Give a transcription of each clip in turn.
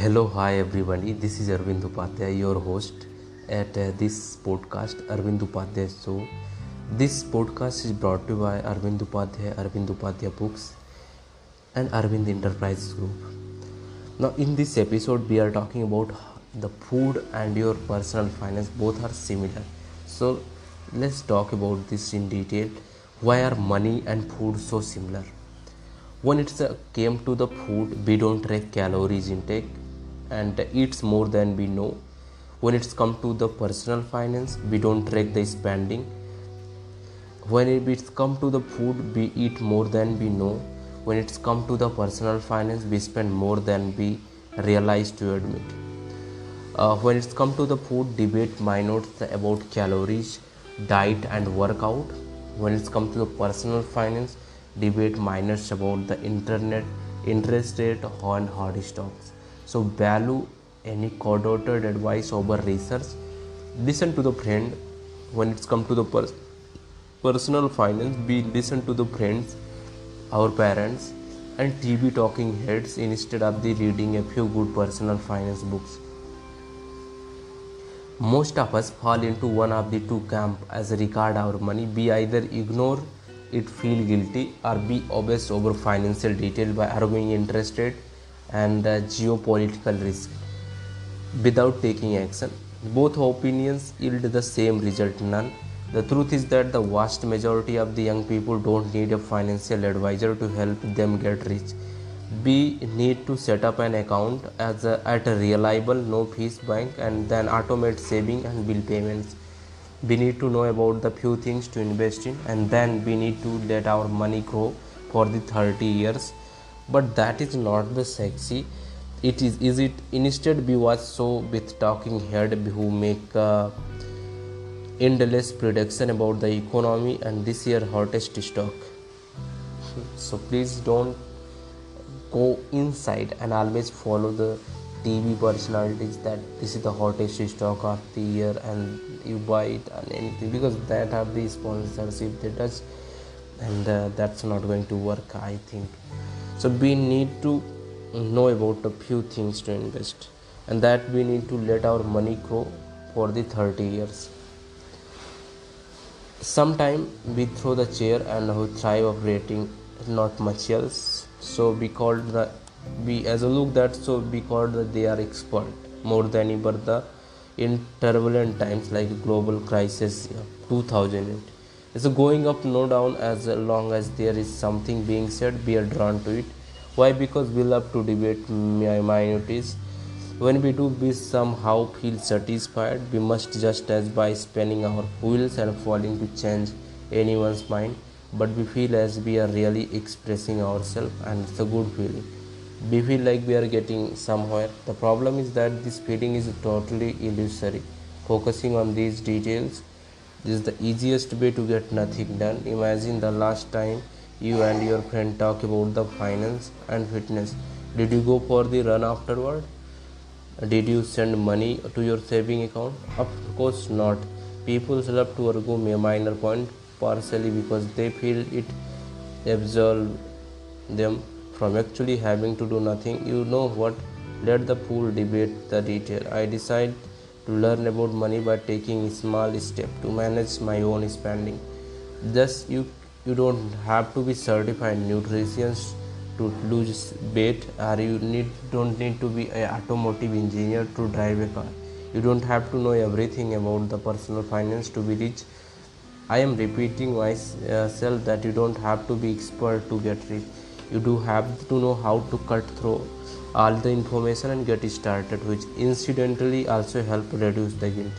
Hello, hi everybody. This is Arvind Upadhyay, your host at this podcast, Arvind Upadhyay Show. This podcast is brought to you by Arvind Upadhyay Books, and Arvind Enterprises Group. Now, in this episode, we are talking about the food and your personal finance. Both are similar. So, let's talk about this in detail. Why are money and food so similar? When it came to the food, we don't track calories intake and eats more than we know. When it's come to the personal finance, we don't track the spending. When it's come to the food, we eat more than we know. When it's come to the personal finance, we spend more than we realize to admit. When it's come to the food, debate minutes about calories, diet and workout. When it's come to the personal finance, debate minors about the interest rate on hard stocks. So value any coordinated advice over research. Listen to the friend. When it's come to the personal finance, we listen to the friends, our parents and TV talking heads instead of the reading a few good personal finance books. Most of us fall into one of the two camps as regard our money. We either ignore it, feel guilty, or be obsessed over financial detail by arguing interest rate and geopolitical risk without taking action. Both opinions yield the same result, none. The truth is that the vast majority of the young people don't need a financial advisor to help them get rich. We need to set up an account at a reliable no fees bank and then automate saving and bill payments. We need to know about the few things to invest in and then we need to let our money grow for the 30 years. But that is not the sexy. Is it? Instead, we watch so with talking head who make endless prediction about the economy and this year hottest stock. So please don't go inside and always follow the TV personalities that this is the hottest stock of the year and you buy it and anything, because that have the sponsorship they touch and that's not going to work, I think. So we need to know about a few things to invest and that we need to let our money grow for the 30 years. Sometime we throw the chair and we thrive operating not much else. So we as a look that so we called that they are expert more than ever the in turbulent times like global crisis 2008. It's going up no down. As long as there is something being said, we are drawn to it. Why? Because we love to debate minorities. When we do, we somehow feel satisfied. We must just as by spinning our wheels and falling to change anyone's mind, but we feel as we are really expressing ourselves and it's a good feeling. We feel like we are getting somewhere. The problem is that this feeling is totally illusory. Focusing on these details is the easiest way to get nothing done. Imagine the last time you and your friend talk about the finance and fitness. Did you go for the run afterward? Did you send money to your saving account? Of course not. People love to argue a minor point partially because they feel it absolves them from actually having to do nothing. You know what? Let the fool debate the detail. I decide to learn about money by taking a small step to manage my own spending. Thus, you don't have to be certified nutritionist to lose weight, or don't need to be an automotive engineer to drive a car. You don't have to know everything about the personal finance to be rich. I am repeating myself that you don't have to be expert to get rich. You do have to know how to cut through all the information and get started, which incidentally also help reduce the guilt.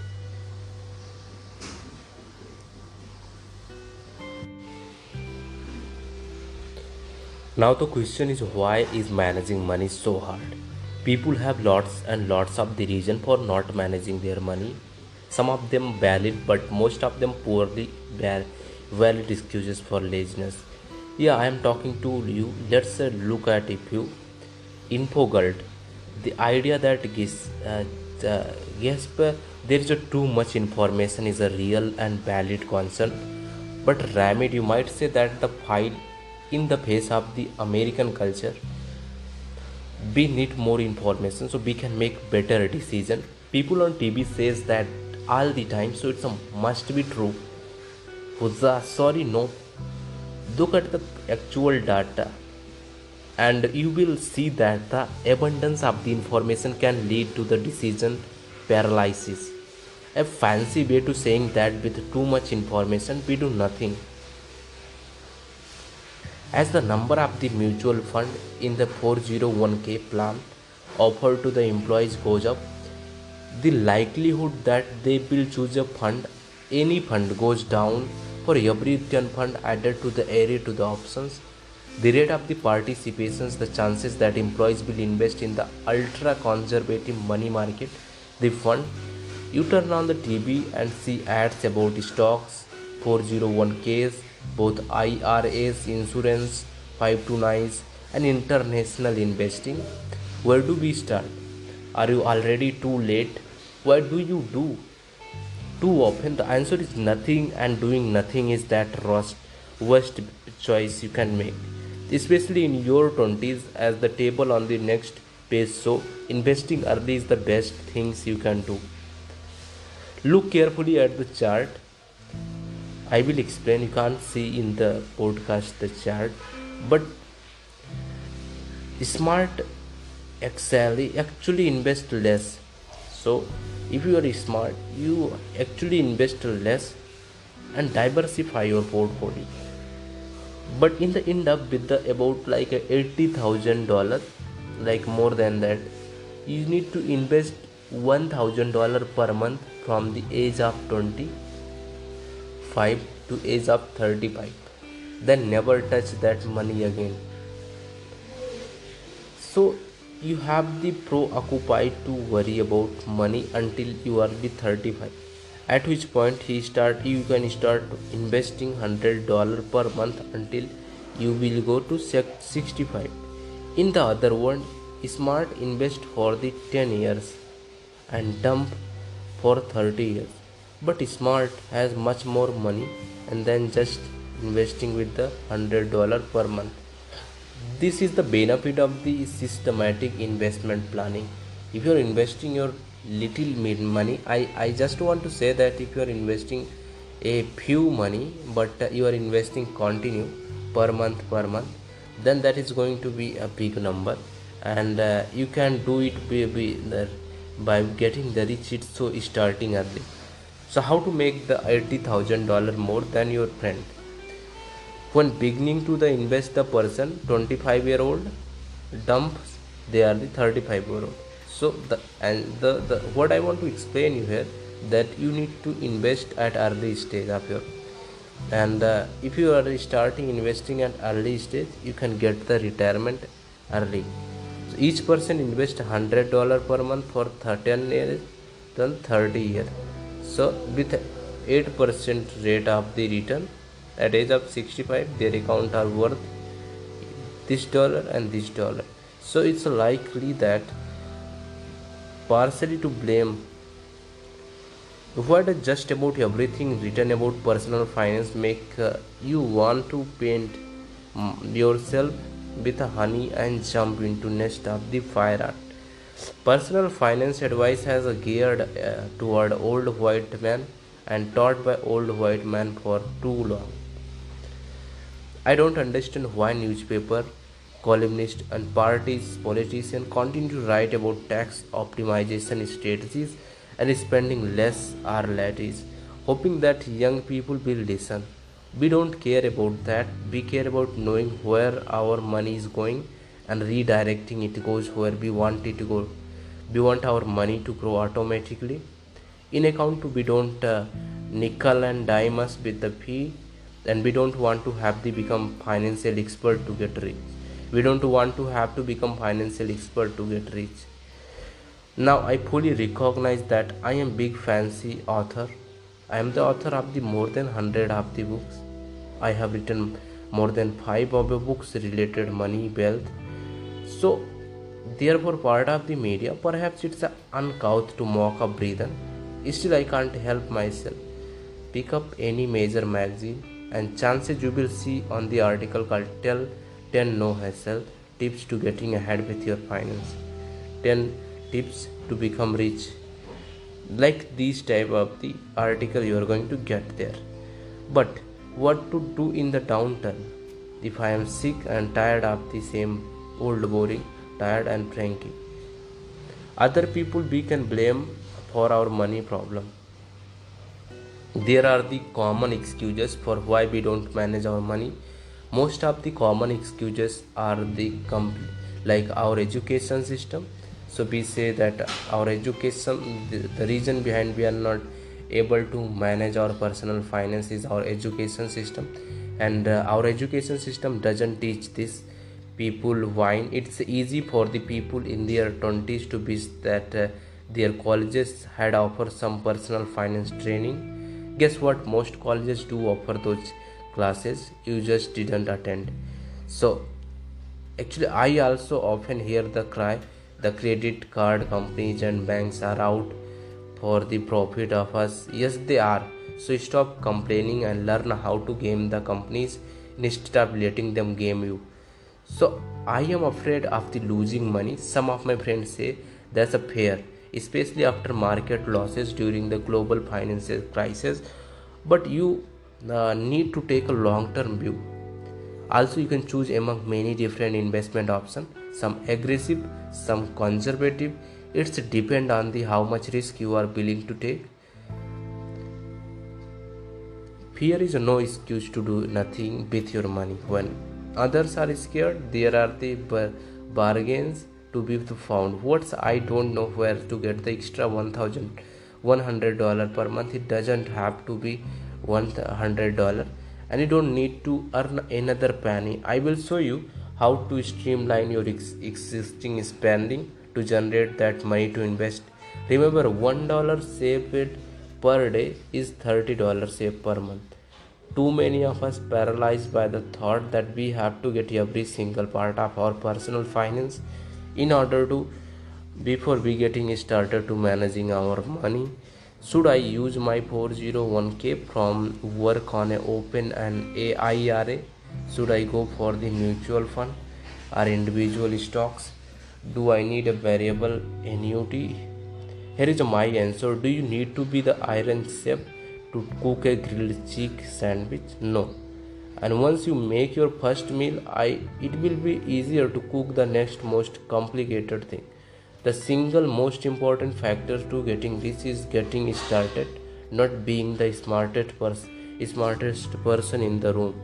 Now the question is, why is managing money so hard? People have lots and lots of the reason for not managing their money. Some of them valid, but most of them poorly valid excuses for laziness. Yeah, I am talking to you. Let's look at a few. Infogult, the idea that yes, there is too much information is a real and valid concern. But Ramid, you might say that the file in the face of the American culture, We need more information so we can make better decision. People on TV says that all the time, so it's a must be true. Sorry, no. Look at the actual data and you will see that the abundance of the information can lead to the decision paralysis. A fancy way to saying that with too much information we do nothing. As the number of the mutual fund in the 401k plan offered to the employees goes up, the likelihood that they will choose a fund, any fund, goes down for every 10 fund added to the array to the options. The rate of the participations, the chances that employees will invest in the ultra conservative money market, the fund. You turn on the TV and see ads about stocks, 401ks, both IRAs, insurance, 529s, and international investing. Where do we start? Are you already too late? What do you do? Too often the answer is nothing, and doing nothing is that worst choice you can make. Especially in your 20s, as the table on the next page so investing early is the best things you can do. Look carefully at the chart. I will explain. You can't see in the podcast the chart, but smart actually invest less. So if you are smart, you actually invest less and diversify your portfolio. But in the end up with the about like $80,000, like more than that, you need to invest $1,000 per month from the age of 25 to age of 35. Then never touch that money again. So you have the preoccupied to worry about money until you are the 35, at which point you can start investing $100 per month until you will go to 65. In the other word, smart invest for the 10 years and dump for 30 years. But smart has much more money and then just investing with the $100 per month. This is the benefit of the systematic investment planning. If you are investing your little money, I just want to say that if you are investing a few money but you are investing continue per month, then that is going to be a big number, and you can do it by getting the rich it so starting early. So how to make the $80,000 more than your friend? When beginning to the invest, the person 25-year-old dumps, they are the 35-year-old. So the what I want to explain you here, that you need to invest at early stage of your, and if you are starting investing at early stage, you can get the retirement early. So each person invest $100 per month for 10 years, then 30 years. So with 8% rate of the return, at age of 65 their account are worth this dollar and this dollar. So it's likely that partially to blame. What just about everything written about personal finance make you want to paint yourself with honey and jump into nest of the fire ant? Personal finance advice has geared toward old white man and taught by old white man for too long. I don't understand why newspaper columnists and politicians continue to write about tax optimization strategies and spending less or lattes, hoping that young people will listen. We don't care about that. We care about knowing where our money is going and redirecting it goes where we want it to go. We want our money to grow automatically. In account we don't nickel and dime us with the fee, and we don't want to have to become financial expert to get rich. We don't want to have to become financial expert to get rich. Now I fully recognize that I am big fancy author. I am the author of the more than 100 of the books. I have written more than 5 of the books related money, wealth. So therefore part of the media, perhaps it's uncouth to mock a breather. Still I can't help myself. Pick up any major magazine and chances you will see on the article called Tell 10 No Hassle tips to getting ahead with your finance, 10 tips to become rich. Like these type of the article you are going to get there. But what to do in the downturn? If I am sick and tired of the same old boring, tired and cranky, other people we can blame for our money problem. There are the common excuses for why we don't manage our money. Most of the common excuses are like our education system. So we say that our education, the reason behind we are not able to manage our personal finance is our education system, and our education system doesn't teach this. People whine it's easy for the people in their 20s to be that their colleges had offered some personal finance training. Guess what, most colleges do offer those classes, you just didn't attend. So actually I also often hear the cry, the credit card companies and banks are out for the profit of us. Yes, they are. So stop complaining and learn how to game the companies instead of letting them game you. So I am afraid of the losing money. Some of my friends say that's a fair, especially after market losses during the global financial crisis. But you need to take a long-term view. Also, you can choose among many different investment options. Some aggressive, some conservative. It's depend on the how much risk you are willing to take. Fear is no excuse to do nothing with your money. When others are scared, there are the bargains to be found. What's I don't know where to get the extra $1,100 per month. It doesn't have to be $100, and you don't need to earn another penny. I will show you how to streamline your existing spending to generate that money to invest. Remember, $1 saved per day is $30 saved per month. Too many of us paralyzed by the thought that we have to get every single part of our personal finance in order to before we getting started to managing our money. Should I use my 401k from work on a open and IRA? Should I go for the mutual fund or individual stocks? Do I need a variable annuity? Here is my answer. Do you need to be the iron chef to cook a grilled cheek sandwich? No. And once you make your first meal, it will be easier to cook the next most complicated thing. The single most important factor to getting rich is getting started, not being the smartest person in the room.